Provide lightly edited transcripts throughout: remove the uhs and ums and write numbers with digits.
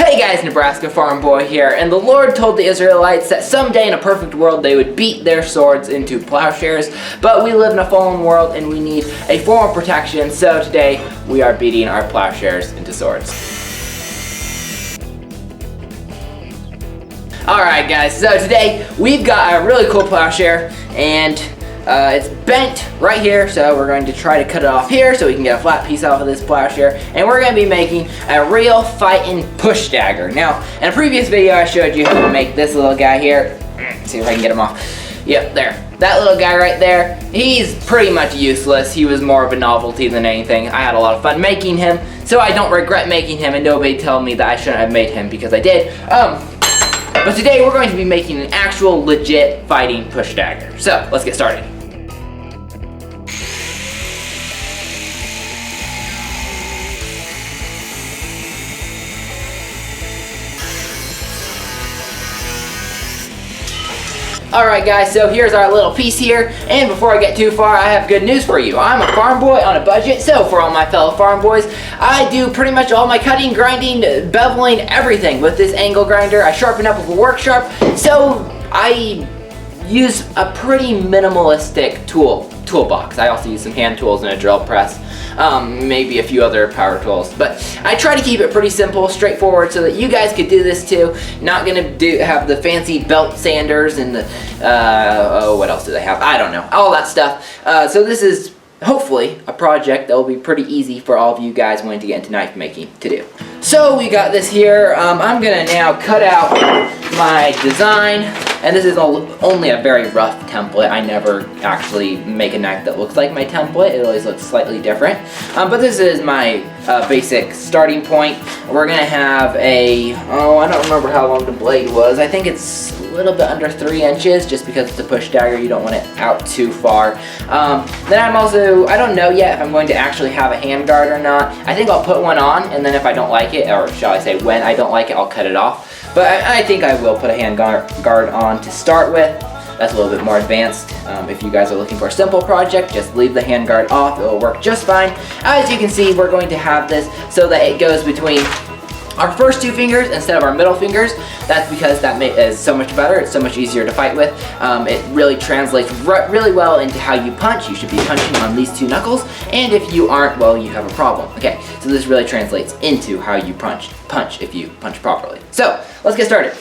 Hey guys, Nebraska Farm Boy here, and the Lord told the Israelites that someday in a perfect world they would beat their swords into plowshares, but we live in a fallen world and we need a form of protection, so today we are beating our plowshares into swords. Alright guys, so today we've got a really cool plowshare, and it's bent right here, so we're going to try to cut it off here so we can get a flat piece off of this plowshare, and we're going to be making a real fightin' push dagger. Now, in a previous video I showed you how to make this little guy here. See if I can get him off. Yep, there. That little guy right there, he's pretty much useless. He was more of a novelty than anything. I had a lot of fun making him, so I don't regret making him, and nobody tell me that I shouldn't have made him because I did. But today we're going to be making an actual legit fighting push dagger. So, let's get started. Alright guys, so here's our little piece here, and before I get too far, I have good news for you. I'm a farm boy on a budget, so for all my fellow farm boys, I do pretty much all my cutting, grinding, beveling, everything with this angle grinder. I sharpen up with a work sharp, so I use a pretty minimalistic toolbox. I also use some hand tools and a drill press, maybe a few other power tools, but I try to keep it pretty simple, straightforward, so that you guys could do this too. Not gonna have the fancy belt sanders and the what else do they have? I don't know, all that stuff. So this is hopefully a project that will be pretty easy for all of you guys wanting to get into knife making to do. So we got this here. I'm gonna now cut out my design, and this is only a very rough template. I never actually make a knife that looks like my template. It always looks slightly different. But this is my basic starting point. We're gonna have I don't remember how long the blade was. I think it's a little bit under 3 inches, just because it's a push dagger, you don't want it out too far. Then I don't know yet if I'm going to actually have a hand guard or not. I think I'll put one on, and then if I don't like it, or shall I say when I don't like it, I'll cut it off. But I think I will put a hand guard on to start with. That's a little bit more advanced. If you guys are looking for a simple project, just leave the hand guard off. It will work just fine. As you can see, we're going to have this so that it goes between our first 2 fingers instead of our middle fingers. That's because that is so much better. It's so much easier to fight with. It really translates really well into how you punch. You should be punching on these 2 knuckles, and if you aren't, well, you have a problem. Okay, so this really translates into how you punch if you punch properly. So, let's get started.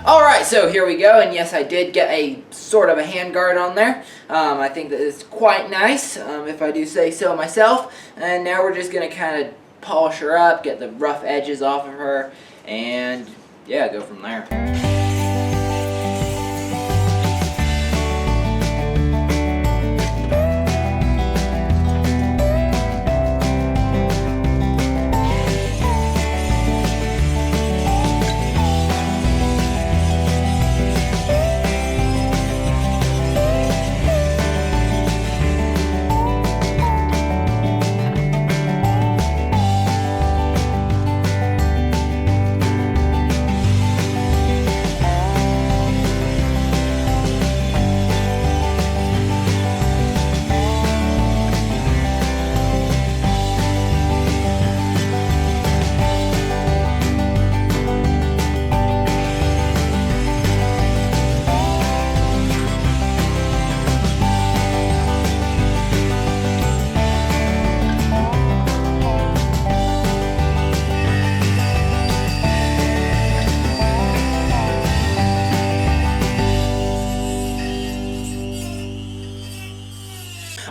Alright, so here we go, and yes, I did get a sort of a handguard on there. I think that is quite nice, if I do say so myself. And now we're just going to kind of polish her up, get the rough edges off of her, and yeah, go from there.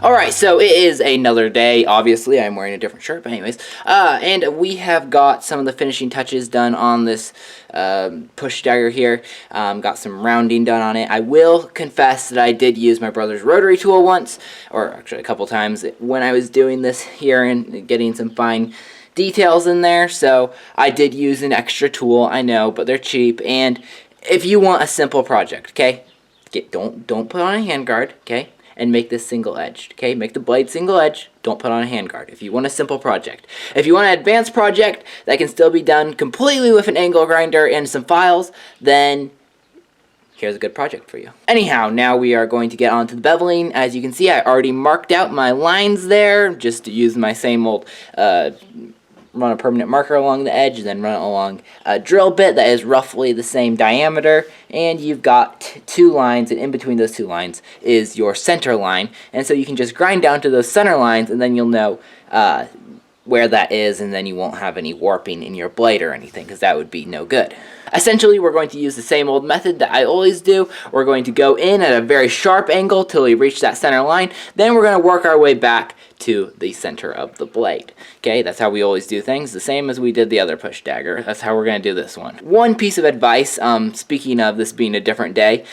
Alright, so it is another day. Obviously, I'm wearing a different shirt, but anyways. And we have got some of the finishing touches done on this push dagger here. Got some rounding done on it. I will confess that I did use my brother's rotary tool once, or actually a couple times, when I was doing this here and getting some fine details in there. So I did use an extra tool, I know, but they're cheap. And if you want a simple project, okay, don't put on a handguard, okay? And make this single-edged, okay? Make the blade single-edged, don't put on a handguard if you want a simple project. If you want an advanced project that can still be done completely with an angle grinder and some files, then here's a good project for you. Anyhow, now we are going to get on to the beveling. As you can see, I already marked out my lines there, just to use my same old run a permanent marker along the edge, then run it along a drill bit that is roughly the same diameter, and you've got two lines, and in between those two lines is your center line, and so you can just grind down to those center lines, and then you'll know where that is, and then you won't have any warping in your blade or anything, because that would be no good. Essentially, we're going to use the same old method that I always do. We're going to go in at a very sharp angle till we reach that center line. Then we're going to work our way back to the center of the blade. Okay, that's how we always do things, the same as we did the other push dagger. That's how we're going to do this one. One piece of advice, speaking of this being a different day,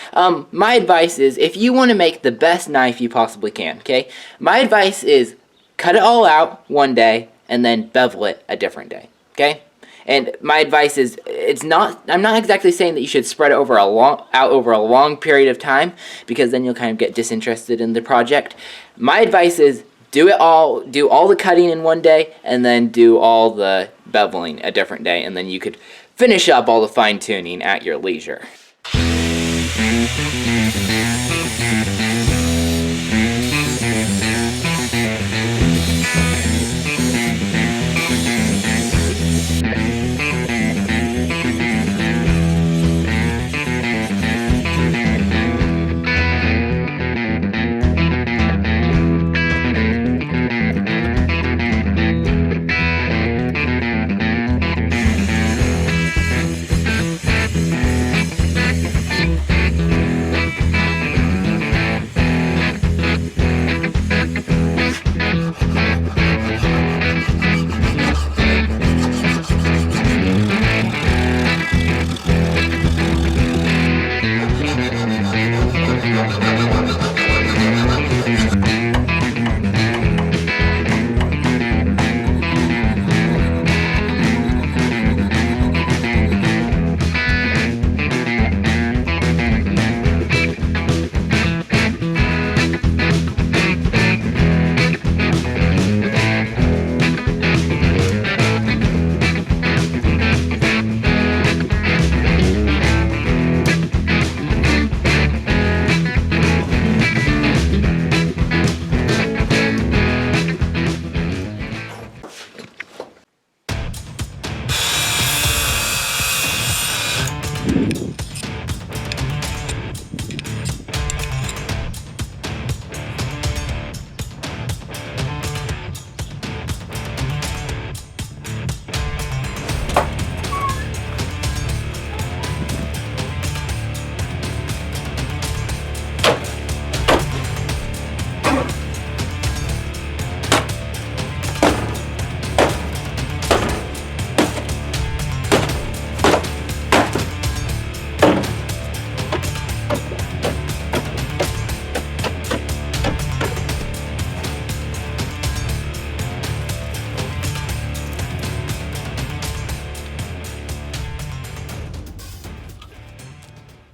my advice is if you want to make the best knife you possibly can, okay, my advice is cut it all out one day and then bevel it a different day, okay? And my advice is, I'm not exactly saying that you should spread it over out over a long period of time, because then you'll kind of get disinterested in the project. My advice is do all the cutting in one day, and then do all the beveling a different day, and then you could finish up all the fine tuning at your leisure.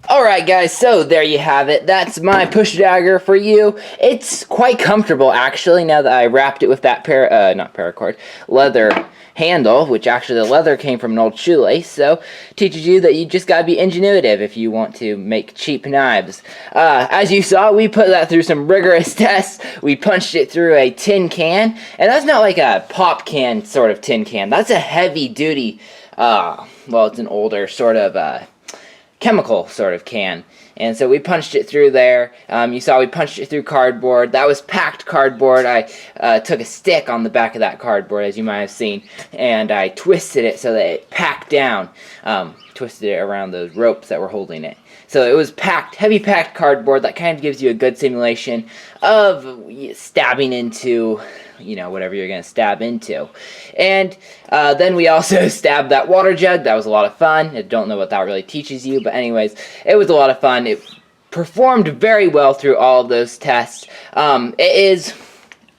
Alright guys, so there you have it. That's my push dagger for you. It's quite comfortable actually, now that I wrapped it with that not paracord, leather handle, which actually the leather came from an old shoelace, so teaches you that you just gotta be ingenuitive if you want to make cheap knives. As you saw, we put that through some rigorous tests. We punched it through a tin can, and that's not like a pop can sort of tin can. That's a heavy duty, well, it's an older sort of, chemical sort of can, and so we punched it through there. You saw we punched it through cardboard. That was packed cardboard. I took a stick on the back of that cardboard, as you might have seen, and I twisted it so that it packed down, twisted it around those ropes that were holding it. So it was packed, heavy packed cardboard. That kind of gives you a good simulation of stabbing into, you know, whatever you're going to stab into. And then we also stabbed that water jug. That was a lot of fun. I don't know what that really teaches you, but anyways, it was a lot of fun. It performed very well through all of those tests. It is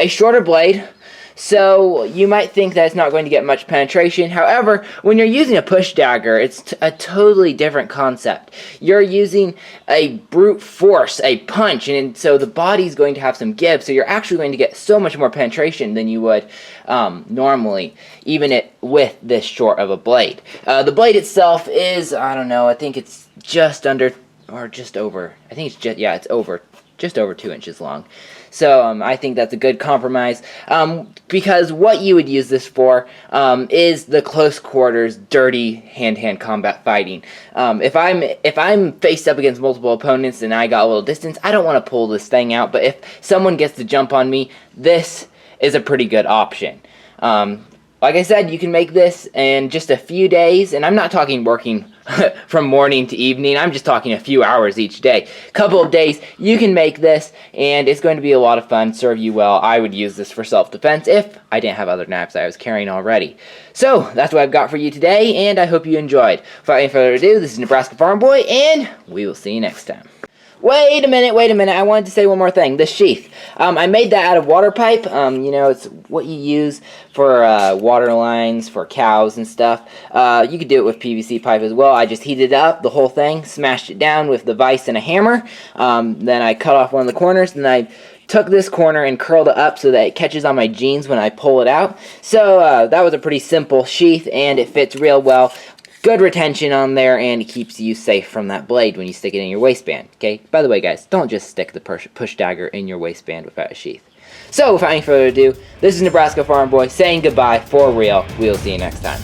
a shorter blade, so you might think that it's not going to get much penetration. However, when you're using a push dagger, it's a totally different concept. You're using a brute force, a punch, and so the body's going to have some give, so you're actually going to get so much more penetration than you would normally, even with this short of a blade. The blade itself is, I don't know, I think it's just under, or just over, I think it's just, yeah, it's over, just over 2 inches long. So I think that's a good compromise, because what you would use this for is the close quarters, dirty hand-to-hand combat fighting. If I'm faced up against multiple opponents and I got a little distance, I don't want to pull this thing out. But if someone gets to jump on me, this is a pretty good option. Like I said, you can make this in just a few days, and I'm not talking working from morning to evening. I'm just talking a few hours each day. Couple of days, you can make this, and it's going to be a lot of fun, serve you well. I would use this for self-defense if I didn't have other knives I was carrying already. So, that's what I've got for you today, and I hope you enjoyed. Without any further ado, this is Nebraska Farm Boy, and we will see you next time. Wait a minute, I wanted to say one more thing. The sheath. I made that out of water pipe. You know, it's what you use for water lines, for cows and stuff. You could do it with PVC pipe as well. I just heated up the whole thing, smashed it down with the vise and a hammer. Then I cut off one of the corners, and I took this corner and curled it up so that it catches on my jeans when I pull it out. So that was a pretty simple sheath, and it fits real well. Good retention on there, and it keeps you safe from that blade when you stick it in your waistband, okay? By the way, guys, don't just stick the push dagger in your waistband without a sheath. So, without any further ado, this is Nebraska Farm Boy saying goodbye for real. We'll see you next time.